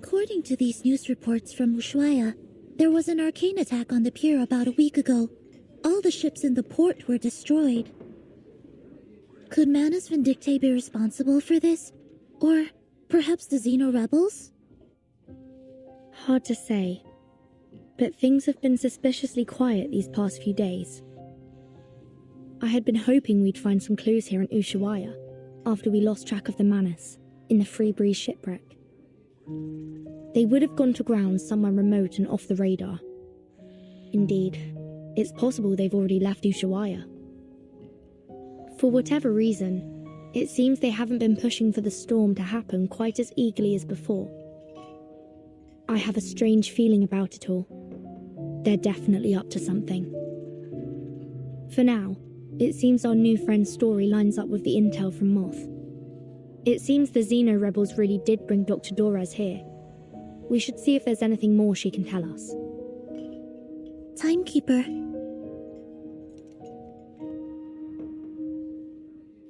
According to these news reports from Ushuaia, there was an arcane attack on the pier about a week ago. All the ships in the port were destroyed. Could Manus Vindictae be responsible for this? Or perhaps the Xeno rebels? Hard to say, but things have been suspiciously quiet these past few days. I had been hoping we'd find some clues here in Ushuaia after we lost track of the Manus in the Free Breeze shipwreck. They would have gone to ground somewhere remote and off the radar. Indeed, it's possible they've already left Ushuaia. For whatever reason, it seems they haven't been pushing for the storm to happen quite as eagerly as before. I have a strange feeling about it all. They're definitely up to something. For now, it seems our new friend's story lines up with the intel from Moth. It seems the Xeno rebels really did bring Dr. Dorez here. We should see if there's anything more she can tell us. Timekeeper.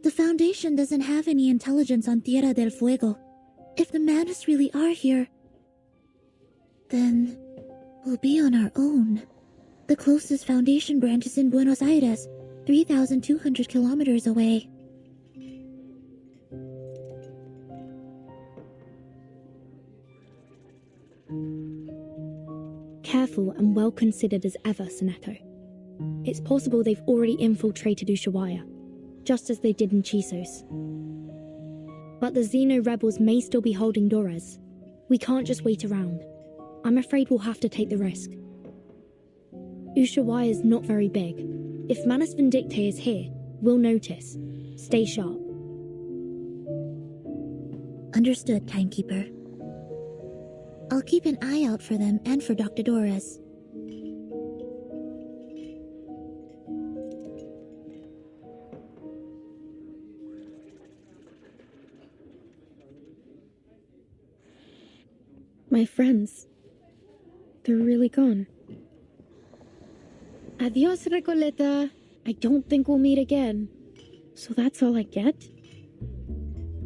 The Foundation doesn't have any intelligence on Tierra del Fuego. If the Manus really are here, then we'll be on our own. The closest Foundation branch is in Buenos Aires, 3,200 kilometers away. Careful and well considered as ever, Seneto. It's possible they've already infiltrated Ushuaia, just as they did in Chisos. But the Xeno rebels may still be holding Dorez. We can't just wait around. I'm afraid we'll have to take the risk. Ushuaia is not very big. If Manus Vindictae is here, we'll notice. Stay sharp. Understood, Timekeeper. I'll keep an eye out for them and for Dr. Dorez. My friends, they're really gone. Adios, Recoleta. I don't think we'll meet again. So that's all I get?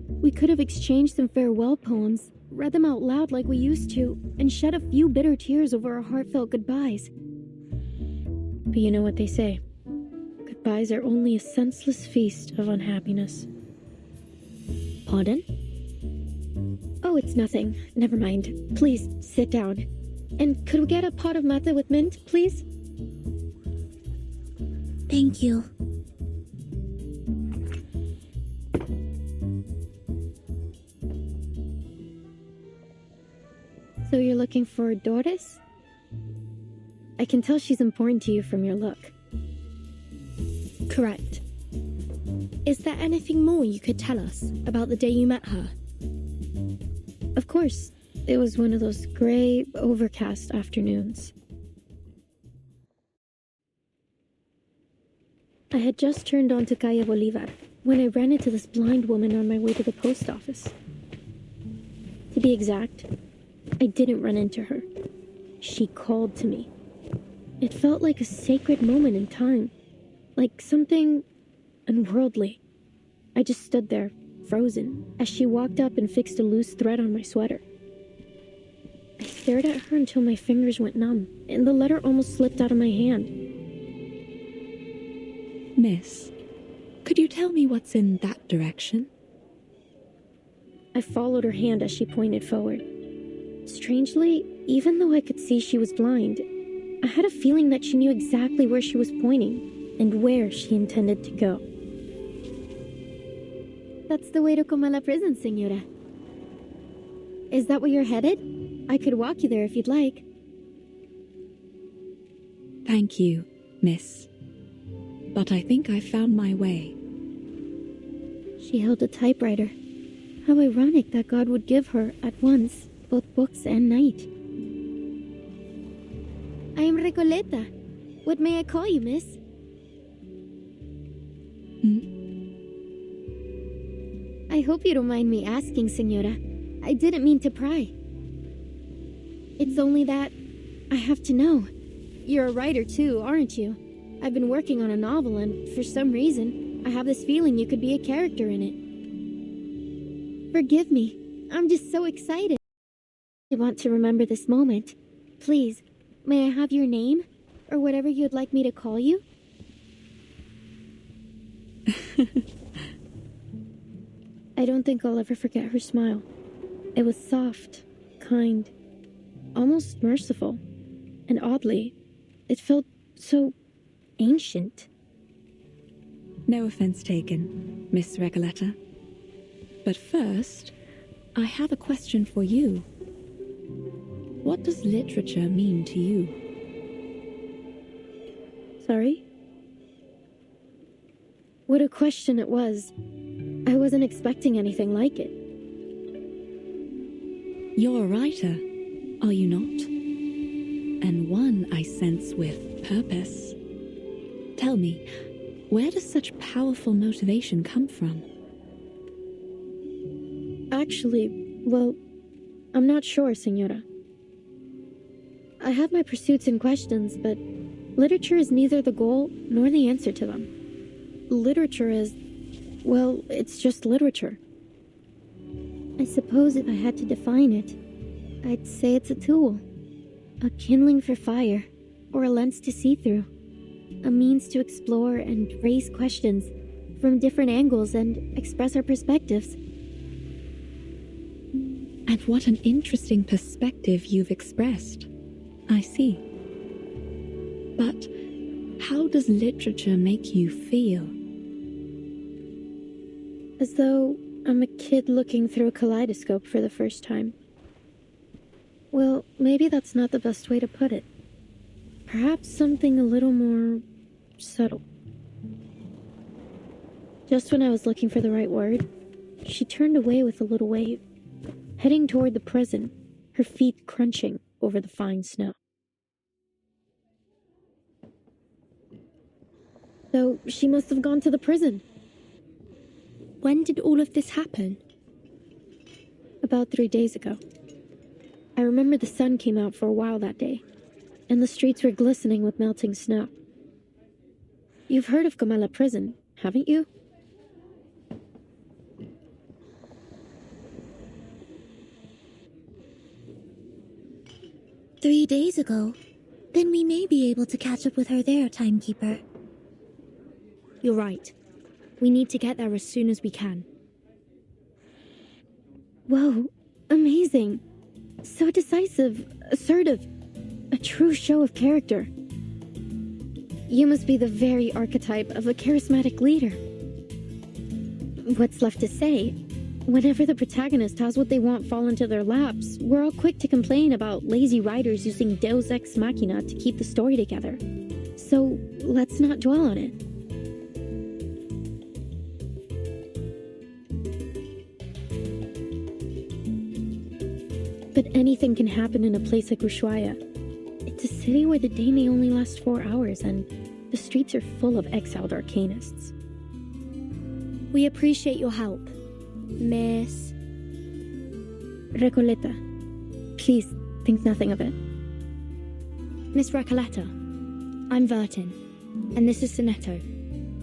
We could have exchanged some farewell poems, read them out loud like we used to, and shed a few bitter tears over our heartfelt goodbyes. But you know what they say. Goodbyes are only a senseless feast of unhappiness. Pardon? Oh, it's nothing. Never mind. Please, sit down. And could we get a pot of mate with mint, please? Thank you. So you're looking for Doris? I can tell she's important to you from your look. Correct. Is there anything more you could tell us about the day you met her? Of course, it was one of those gray, overcast afternoons. I had just turned onto Calle Bolivar when I ran into this blind woman on my way to the post office. To be exact, I didn't run into her. She called to me. It felt like a sacred moment in time, like something unworldly. I just stood there, frozen, as she walked up and fixed a loose thread on my sweater. I stared at her until my fingers went numb, and the letter almost slipped out of my hand. Miss, could you tell me what's in that direction? I followed her hand as she pointed forward. Strangely, even though I could see she was blind, I had a feeling that she knew exactly where she was pointing and where she intended to go. That's the way to Comala prison, Senora. Is that where you're headed? I could walk you there if you'd like. Thank you, miss. But I think I've found my way. She held a typewriter. How ironic that God would give her, at once, both books and night. I am Recoleta. What may I call you, miss? I hope you don't mind me asking, Senora. I didn't mean to pry. It's only that I have to know. You're a writer too, aren't you? I've been working on a novel and, for some reason, I have this feeling you could be a character in it. Forgive me. I'm just so excited. I want to remember this moment. Please, may I have your name? Or whatever you'd like me to call you? I don't think I'll ever forget her smile. It was soft, kind, almost merciful. And oddly, it felt so ancient. No offense taken, Miss Recoleta. But first, I have a question for you. What does literature mean to you? Sorry? What a question it was. I wasn't expecting anything like it. You're a writer, are you not? And one I sense with purpose. Tell me, where does such powerful motivation come from? Actually, well, I'm not sure, Senora. I have my pursuits and questions, but literature is neither the goal nor the answer to them. Literature is, well, it's just literature. I suppose if I had to define it, I'd say it's a tool. A kindling for fire, or a lens to see through. A means to explore and raise questions from different angles and express our perspectives. And what an interesting perspective you've expressed. I see. But how does literature make you feel? As though I'm a kid looking through a kaleidoscope for the first time. Well, maybe that's not the best way to put it. Perhaps something a little more subtle. Just when I was looking for the right word, she turned away with a little wave, heading toward the prison, her feet crunching over the fine snow. So she must have gone to the prison. When did all of this happen? About 3 days ago. I remember the sun came out for a while that day, and the streets were glistening with melting snow. You've heard of Comala Prison, haven't you? "3 days ago? Then we may be able to catch up with her there, Timekeeper." You're right. We need to get there as soon as we can. Whoa, amazing. So decisive, assertive, a true show of character. You must be the very archetype of a charismatic leader. What's left to say? Whenever the protagonist has what they want fall into their laps, we're all quick to complain about lazy writers using Deus Ex Machina to keep the story together. So let's not dwell on it. But anything can happen in a place like Ushuaia. It's a city where the day may only last 4 hours, and the streets are full of exiled arcanists. We appreciate your help, Miss Recoleta, please think nothing of it. Miss Recoleta. I'm Vertin, and this is Soneto.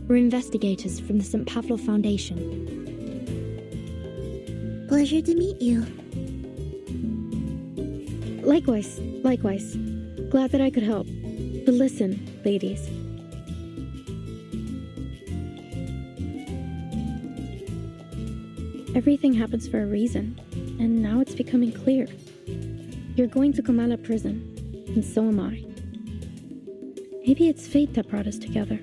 We're investigators from the St. Pavlov Foundation. Pleasure to meet you. Likewise. Glad that I could help. But listen, ladies. Everything happens for a reason, and now it's becoming clear. You're going to Comala Prison, and so am I. Maybe it's fate that brought us together.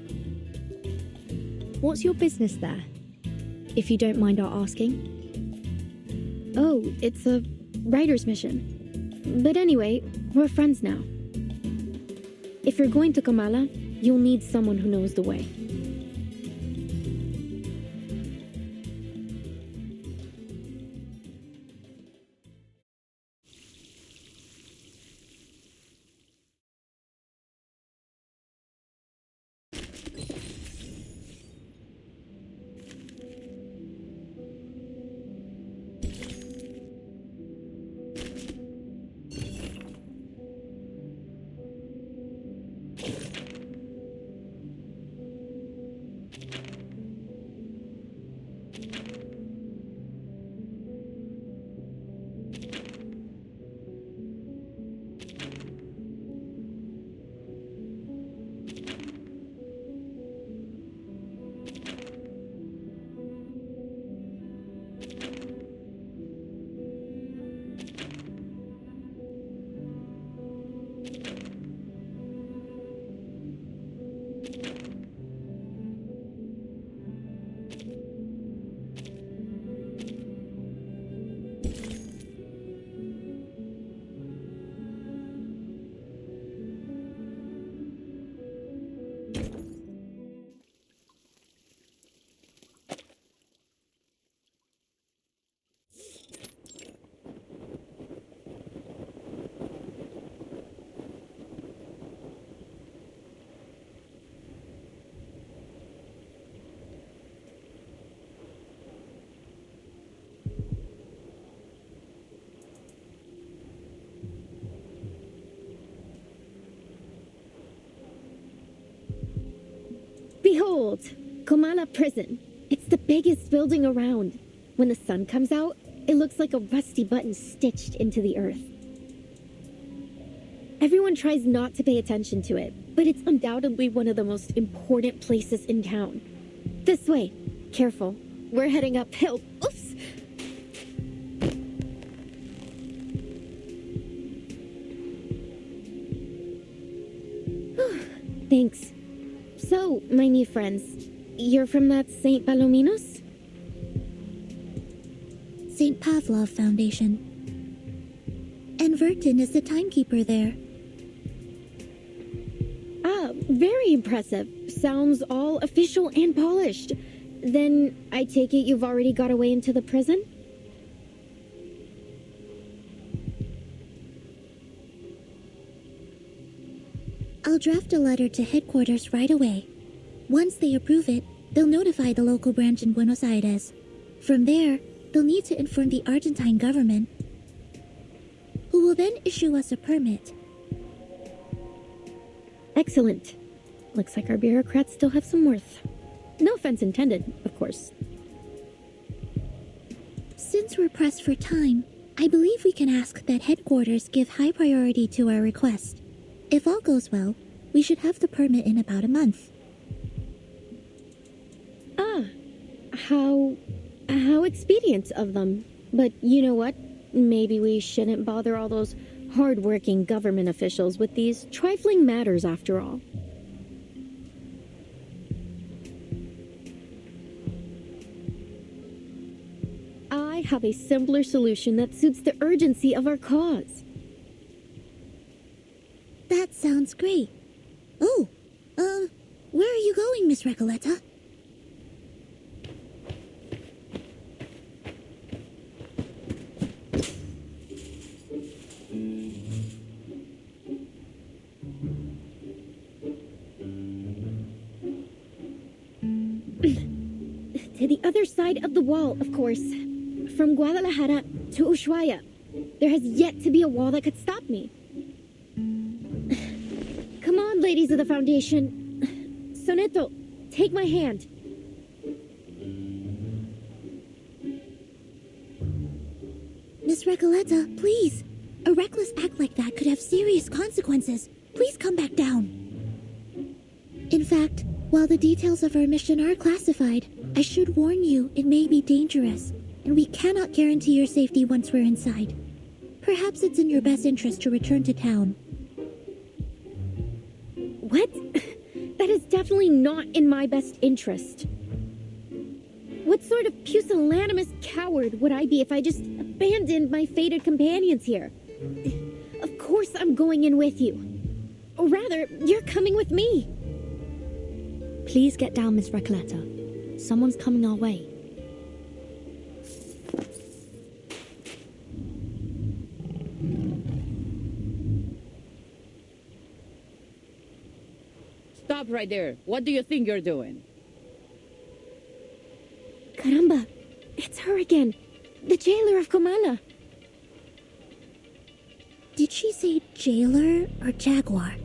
What's your business there? If you don't mind our asking. Oh, it's a writer's mission. But anyway, we're friends now. If you're going to Comala, you'll need someone who knows the way. Behold, Komala Prison. It's the biggest building around. When the sun comes out, it looks like a rusty button stitched into the earth. Everyone tries not to pay attention to it, but it's undoubtedly one of the most important places in town. This way. Careful. We're heading uphill. Oops! Thanks. So, my new friends, you're from that St. Palominos? St. Pavlov Foundation. And Vertin is the timekeeper there. Ah, very impressive. Sounds all official and polished. Then, I take it you've already got away into the prison? I'll draft a letter to headquarters right away. Once they approve it, they'll notify the local branch in Buenos Aires. From there, they'll need to inform the Argentine government, who will then issue us a permit. Excellent. Looks like our bureaucrats still have some worth. No offense intended, of course. Since we're pressed for time, I believe we can ask that headquarters give high priority to our request. If all goes well, we should have the permit in about a month. Ah, how expedient of them. But you know what? Maybe we shouldn't bother all those hard-working government officials with these trifling matters after all. I have a simpler solution that suits the urgency of our cause. That sounds great. Oh, where are you going, Miss Recoleta? To the other side of the wall, of course. From Guadalajara to Ushuaia. There has yet to be a wall that could stop me. Come on, ladies of the Foundation. Soneto, take my hand. Miss Recoleta, please. A reckless act like that could have serious consequences. Please come back down. In fact, while the details of our mission are classified, I should warn you it may be dangerous, and we cannot guarantee your safety once we're inside. Perhaps it's in your best interest to return to town. What? That is definitely not in my best interest. What sort of pusillanimous coward would I be if I just abandoned my fated companions here? Of course I'm going in with you. Or rather, you're coming with me. Please get down, Miss Recoleta. Someone's coming our way. Stop right there. What do you think you're doing? Caramba, it's her again. The jailer of Komala. Did she say jailer or jaguar?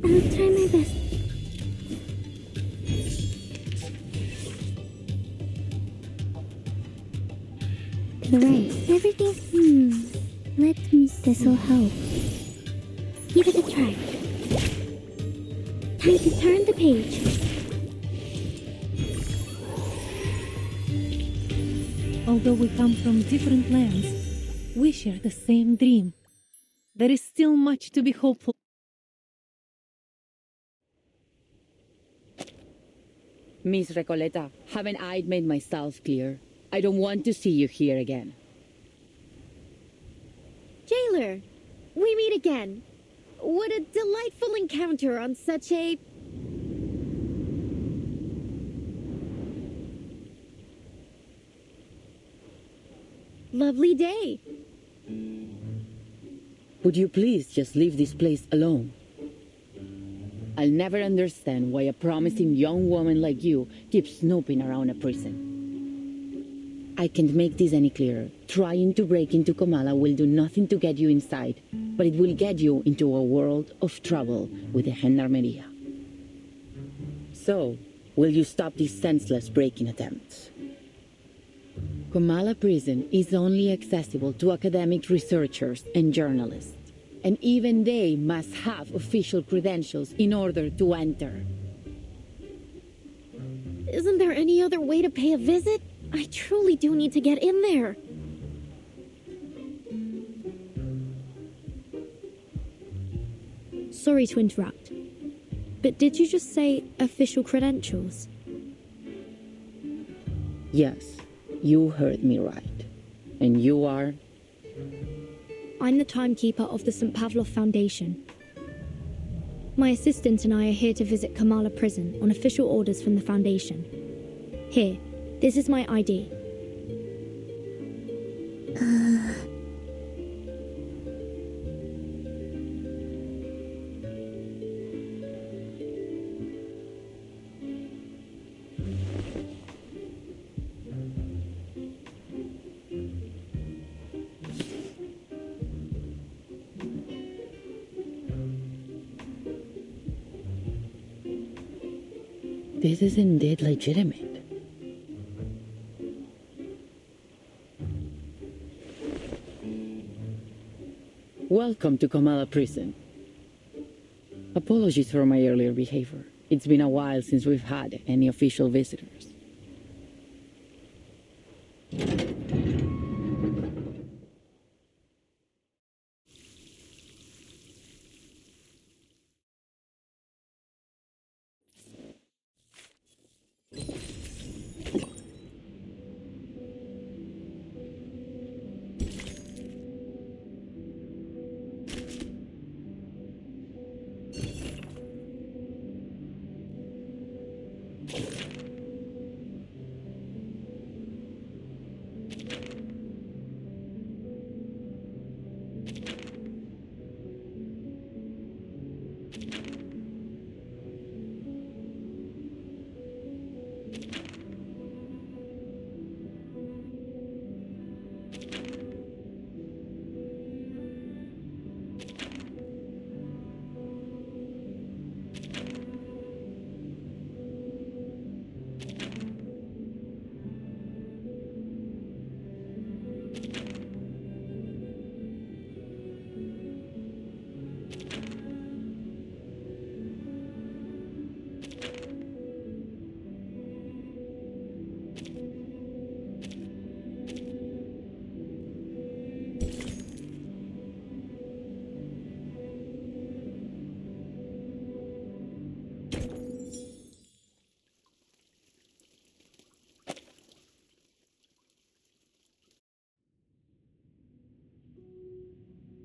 I'll try my best. Right. Everything. Let me. This'll help. Give it a try. Time to turn the page. Although we come from different lands, we share the same dream. There is still much to be hopeful. Miss Recoleta, haven't I made myself clear? I don't want to see you here again. Jailer, we meet again. What a delightful encounter on such a... lovely day. Would you please just leave this place alone? I'll never understand why a promising young woman like you keeps snooping around a prison. I can't make this any clearer. Trying to break into Kamala will do nothing to get you inside, but it will get you into a world of trouble with the Gendarmeria. So, will you stop these senseless breaking attempts? Kamala Prison is only accessible to academic researchers and journalists, and even they must have official credentials in order to enter. Isn't there any other way to pay a visit? I truly do need to get in there. Sorry to interrupt, but did you just say official credentials? Yes, you heard me right. And you are? I'm the timekeeper of the St. Pavlov Foundation. My assistant and I are here to visit Kamala Prison on official orders from the Foundation. Here, this is my ID. This is indeed legitimate. Welcome to Kamala Prison. Apologies for my earlier behavior. It's been a while since we've had any official visitors.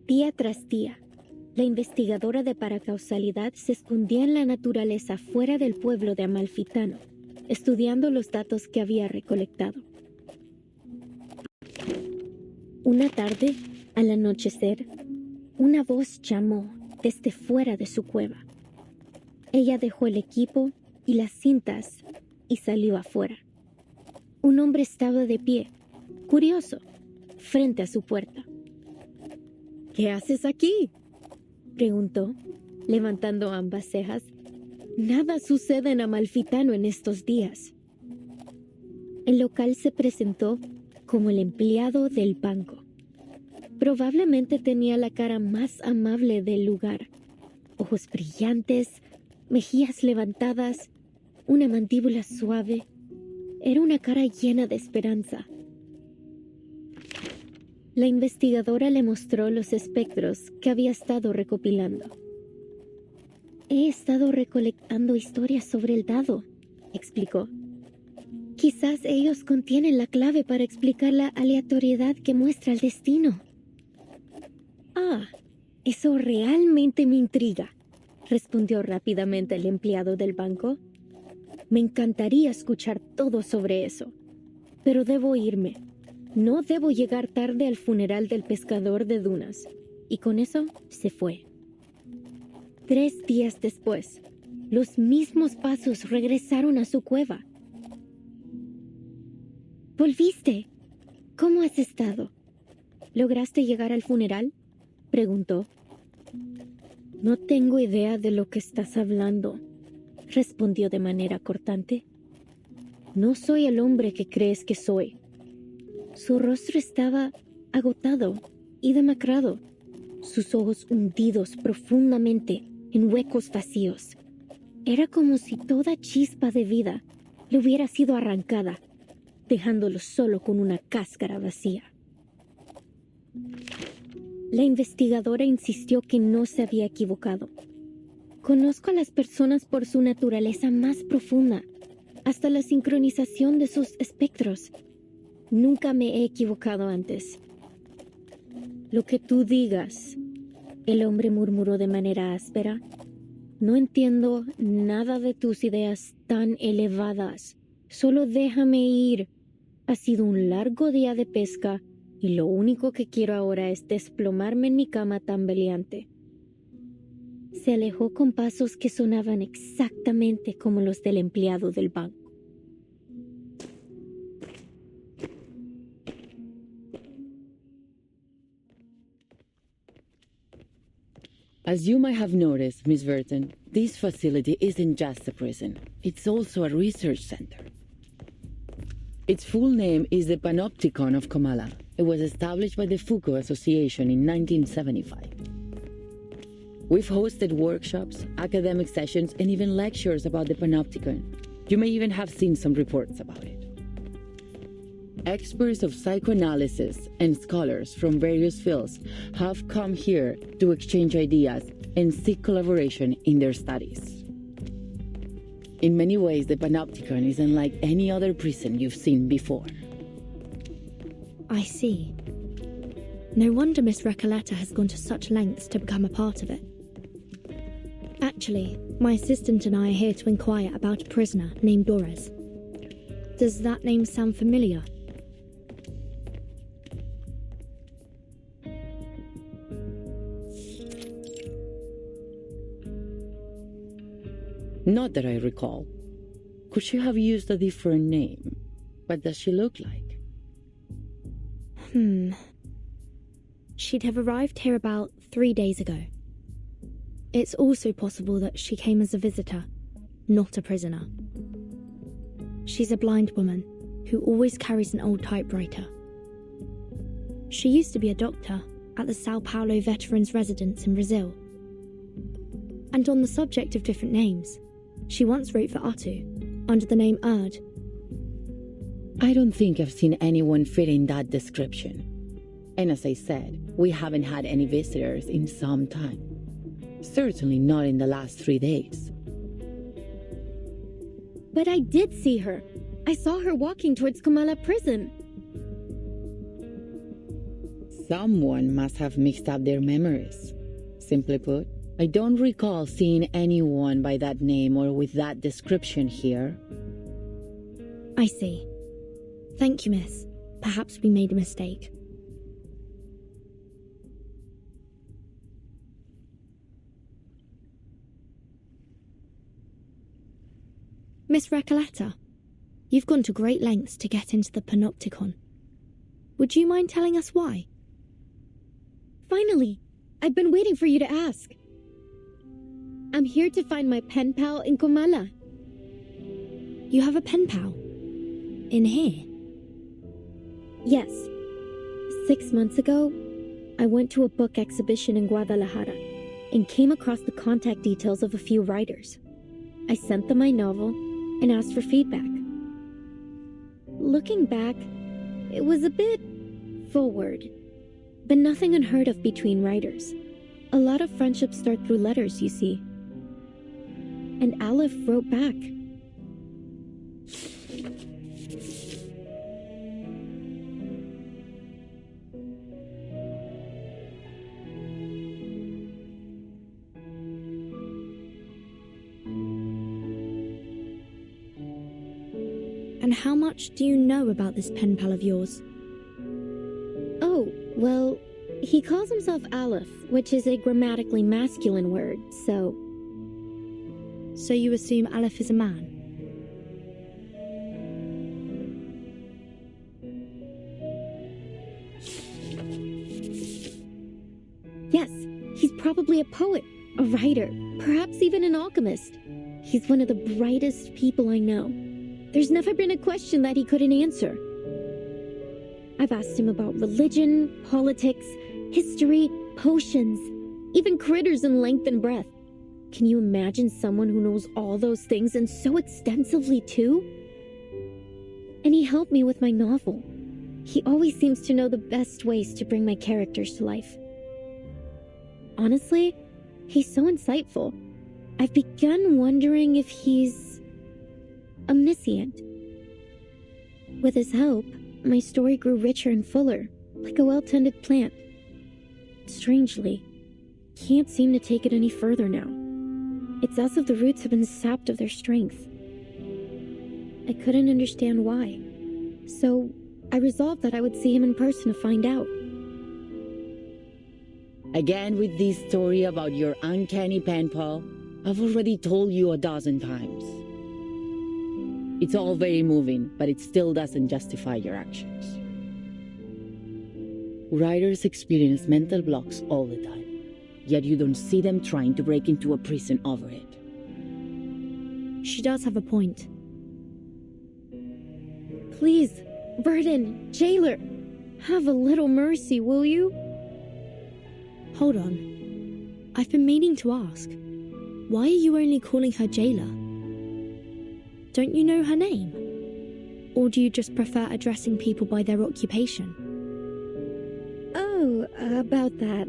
Día tras día, la investigadora de paracausalidad se escondía en la naturaleza fuera del pueblo de Amalfitano, estudiando los datos que había recolectado. Una tarde, al anochecer, una voz llamó desde fuera de su cueva. Ella dejó el equipo y las cintas y salió afuera. Un hombre estaba de pie, curioso, frente a su puerta. ¿Qué haces aquí?, preguntó, levantando ambas cejas. Nada sucede en Amalfitano en estos días. El local se presentó como el empleado del banco. Probablemente tenía la cara más amable del lugar. Ojos brillantes, mejillas levantadas, una mandíbula suave. Era una cara llena de esperanza. La investigadora le mostró los espectros que había estado recopilando. He estado recolectando historias sobre el dado, explicó. Quizás ellos contienen la clave para explicar la aleatoriedad que muestra el destino. Ah, eso realmente me intriga, respondió rápidamente el empleado del banco. Me encantaría escuchar todo sobre eso, pero debo irme. No debo llegar tarde al funeral del pescador de dunas. Y con eso se fue. 3 días después, Los mismos pasos regresaron a su cueva. ¿Volviste? ¿Cómo has estado? ¿Lograste llegar al funeral? Preguntó. No tengo idea de lo que estás hablando, respondió de manera cortante. No soy el hombre que crees que soy. Su rostro estaba agotado y demacrado, sus ojos hundidos profundamente en huecos vacíos. Era como si toda chispa de vida le hubiera sido arrancada, dejándolo solo con una cáscara vacía. La investigadora insistió que no se había equivocado. Conozco a las personas por su naturaleza más profunda, hasta la sincronización de sus espectros. Nunca me he equivocado antes. Lo que tú digas, el hombre murmuró de manera áspera. No entiendo nada de tus ideas tan elevadas. Solo déjame ir. Ha sido un largo día de pesca y lo único que quiero ahora es desplomarme en mi cama tambaleante. Se alejó con pasos que sonaban exactamente como los del empleado del banco. As you might have noticed, Miss Burton, this facility isn't just a prison. It's also a research center. Its full name is the Panopticon of Comala. It was established by the Foucault Association in 1975. We've hosted workshops, academic sessions, and even lectures about the Panopticon. You may even have seen some reports about it. Experts of psychoanalysis and scholars from various fields have come here to exchange ideas and seek collaboration in their studies. In many ways, the Panopticon is unlike any other prison you've seen before. I see. No wonder Miss Recoleta has gone to such lengths to become a part of it. Actually, my assistant and I are here to inquire about a prisoner named Doris. Does that name sound familiar? Not that I recall. Could she have used a different name? What does she look like? She'd have arrived here about 3 days ago. It's also possible that she came as a visitor, not a prisoner. She's a blind woman who always carries an old typewriter. She used to be a doctor at the Sao Paulo Veterans Residence in Brazil. And on the subject of different names, she once wrote for Atu under the name Erd. I don't think I've seen anyone fitting that description. And as I said, we haven't had any visitors in some time. Certainly not in the last 3 days. But I did see her. I saw her walking towards Comala prison. Someone must have mixed up their memories. Simply put, I don't recall seeing anyone by that name or with that description here. I see. Thank you, miss. Perhaps we made a mistake. Miss Recoleta, you've gone to great lengths to get into the Panopticon. Would you mind telling us why? Finally! I've been waiting for you to ask. I'm here to find my pen pal in Comala. You have a pen pal? In here? Yes. 6 months ago, I went to a book exhibition in Guadalajara and came across the contact details of a few writers. I sent them my novel and asked for feedback. Looking back, it was a bit forward, but nothing unheard of between writers. A lot of friendships start through letters, you see. And Aleph wrote back. And how much do you know about this pen pal of yours? Oh, well, he calls himself Aleph, which is a grammatically masculine word, so... So you assume Aleph is a man? Yes, he's probably a poet, a writer, perhaps even an alchemist. He's one of the brightest people I know. There's never been a question that he couldn't answer. I've asked him about religion, politics, history, potions, even critters in length and breadth. Can you imagine someone who knows all those things and so extensively too? And he helped me with my novel. He always seems to know the best ways to bring my characters to life. Honestly, he's so insightful. I've begun wondering if he's omniscient. With his help, my story grew richer and fuller, like a well-tended plant. Strangely, can't seem to take it any further now. It's as if the roots have been sapped of their strength. I couldn't understand why, so I resolved that I would see him in person to find out. Again with this story about your uncanny pen pal? I've already told you 12 times. It's all very moving, but it still doesn't justify your actions. Writers experience mental blocks all the time, yet you don't see them trying to break into a prison over it. She does have a point. Please, Burden, jailer, have a little mercy, will you? Hold on. I've been meaning to ask. Why are you only calling her jailer? Don't you know her name? Or do you just prefer addressing people by their occupation? Oh, about that.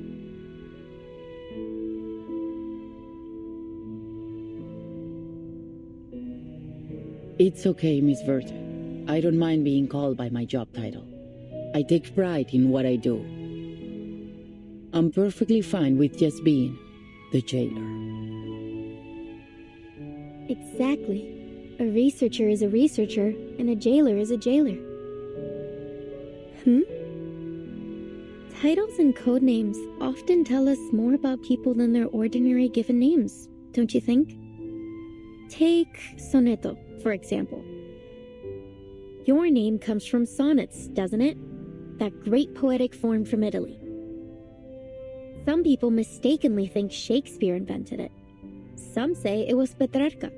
It's okay, Miss Verton. I don't mind being called by my job title. I take pride in what I do. I'm perfectly fine with just being the jailer. Exactly. A researcher is a researcher, and a jailer is a jailer. Titles and code names often tell us more about people than their ordinary given names, don't you think? Take Sonetto, for example. Your name comes from sonnets, doesn't it? That great poetic form from Italy. Some people mistakenly think Shakespeare invented it. Some say it was Petrarca,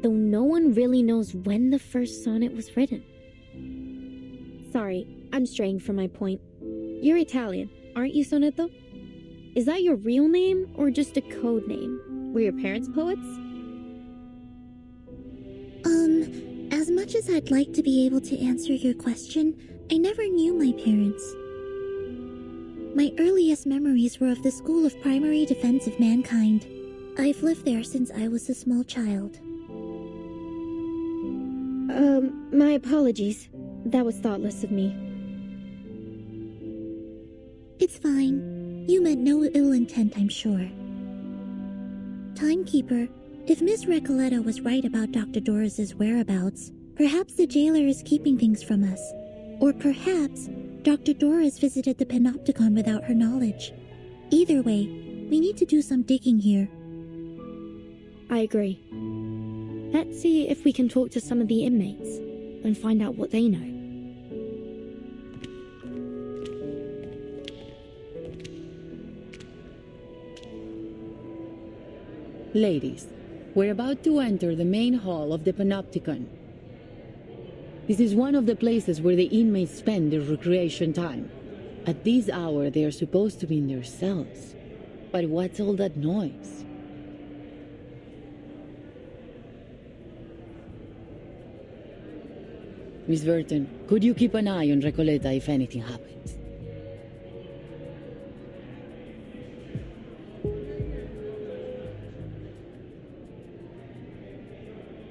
though no one really knows when the first sonnet was written. Sorry, I'm straying from my point. You're Italian, aren't you, Sonetto? Is that your real name or just a code name? Were your parents poets? As much as I'd like to be able to answer your question, I never knew my parents. My earliest memories were of the School of Primary Defense of Mankind. I've lived there since I was a small child. My apologies. That was thoughtless of me. It's fine. You meant no ill intent, I'm sure. Timekeeper, if Miss Recoleta was right about Dr. Doris's whereabouts, perhaps the jailer is keeping things from us. Or perhaps Dr. Doris visited the Panopticon without her knowledge. Either way, we need to do some digging here. I agree. Let's see if we can talk to some of the inmates and find out what they know. Ladies, we're about to enter the main hall of the Panopticon. This is one of the places where the inmates spend their recreation time. At this hour, they are supposed to be in their cells. But what's all that noise? Miss Burton, could you keep an eye on Recoleta if anything happens?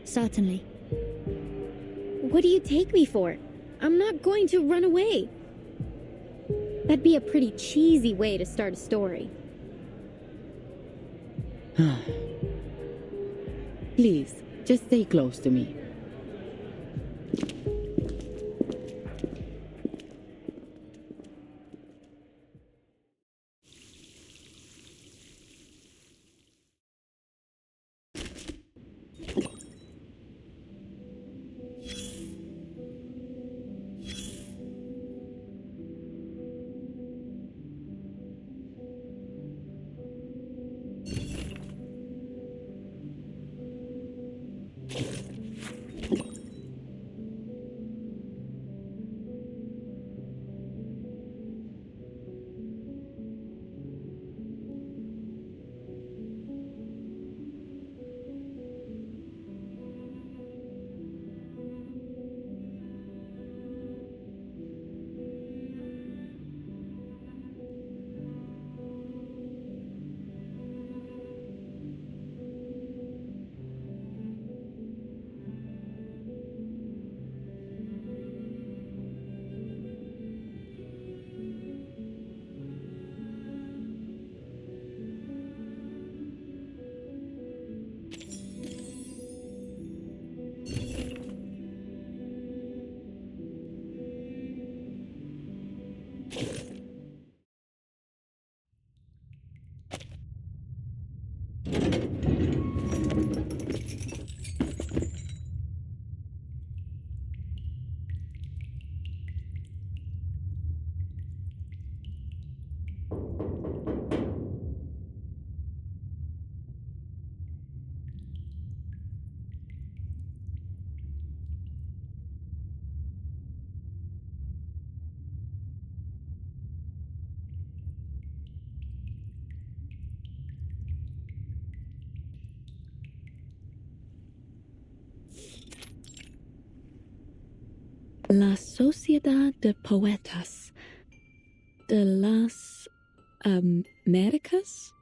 Certainly. What do you take me for? I'm not going to run away. That'd be a pretty cheesy way to start a story. Please, just stay close to me. La Sociedad de Poetas de las Americas?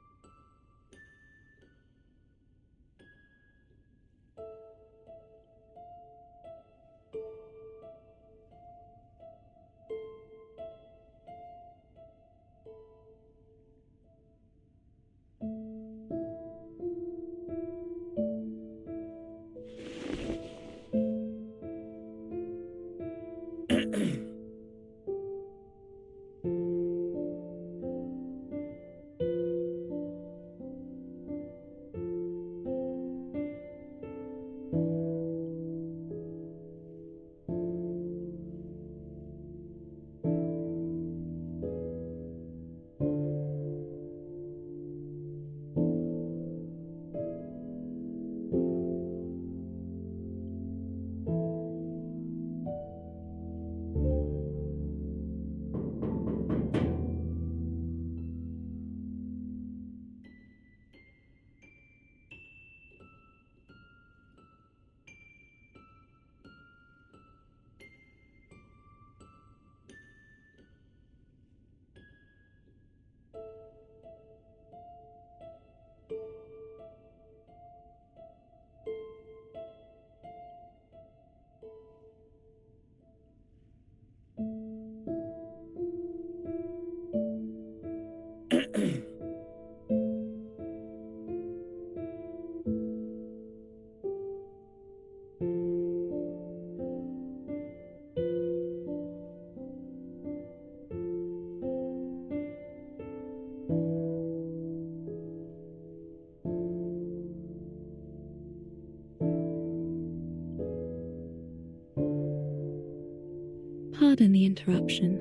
Pardon the interruption,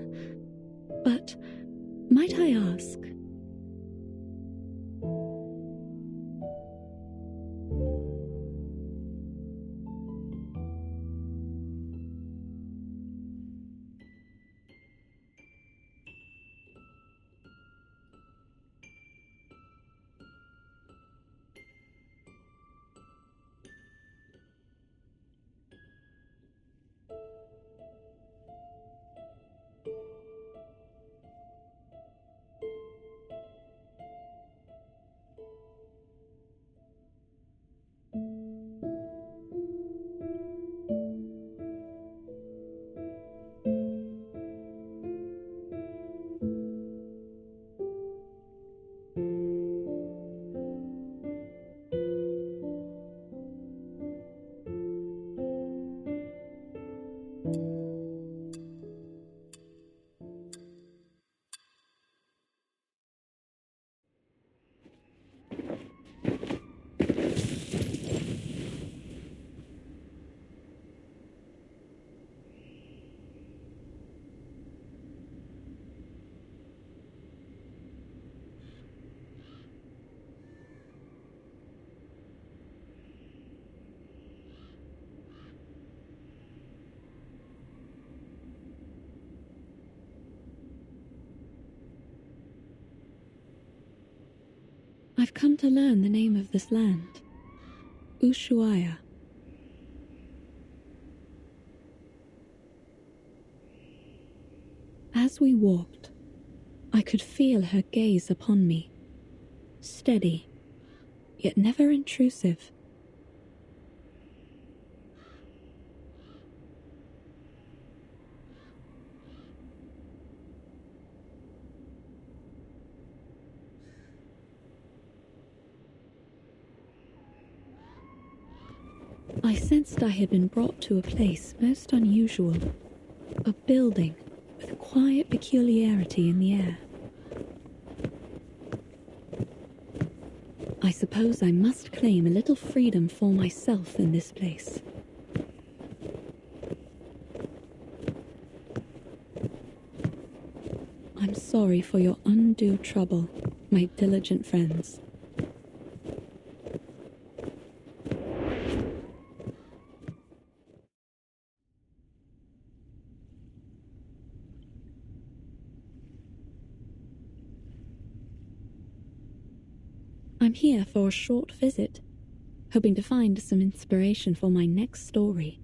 but might I ask? I've come to learn the name of this land. Ushuaia. As we walked, I could feel her gaze upon me. Steady, yet never intrusive. I sensed I had been brought to a place most unusual, a building with a quiet peculiarity in the air. I suppose I must claim a little freedom for myself in this place. I'm sorry for your undue trouble, my diligent friends. I'm here for a short visit, hoping to find some inspiration for my next story.